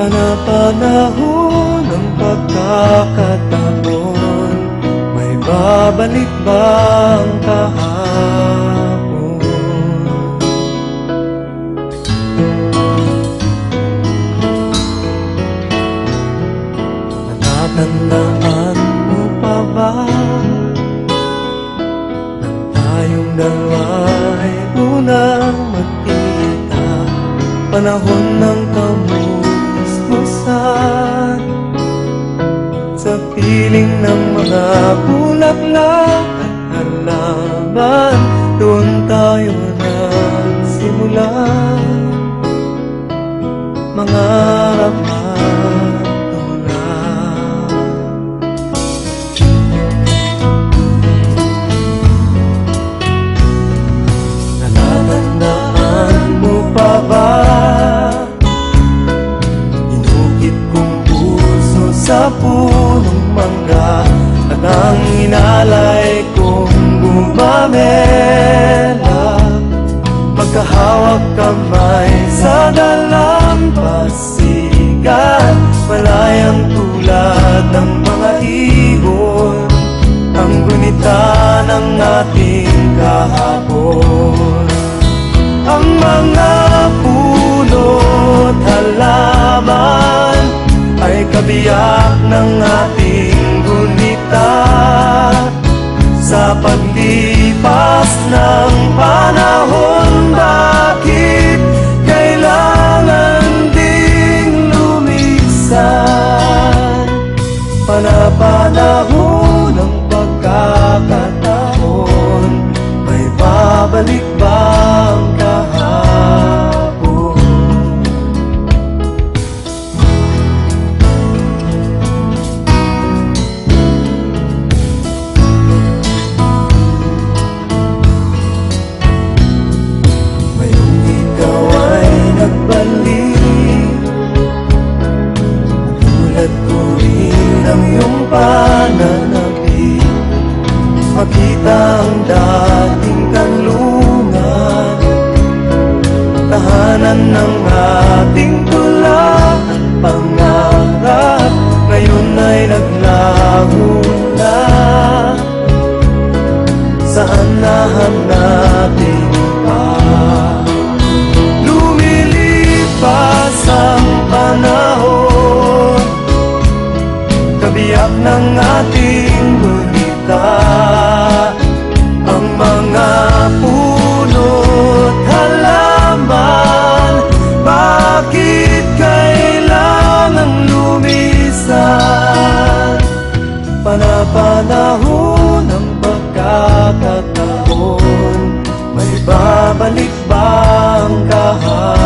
Panapanahon ng pagkakataon, may babalik bang kahapon? Natatandaan mo pa ba nang tayong dalawa'y unang magkita? Panahon ng sa piling ng mga bulaklak at halaman, doon tayo nagsimula mangarap at tumulak. Natatandaan mo pa ba sa punong mangga at ang inalay kong gumamela, magkahawak kamay sa dalampasigan, malayang tulad ng mga ibon, ang gunita ng ating kahapon. Ang mga puno't halaman ay kabiyak ng ating gunita. Sa paglipas ng panahon, bakit kailangan ding lumisan? Panapanahon ng pagkakataon, may babalik bang kahapon? Makita ang dating kanlungan, tahanan ng ating tula at pangarap, ngayon ay naglaho na. Saan nahanapin pa? Lumilipas ang panahon, kabiyak ng ating gunita. Ang mga puno't halaman, bakit kailangan lumisan? Panapanahon ng pagkakataon, may babalik bang kahapon?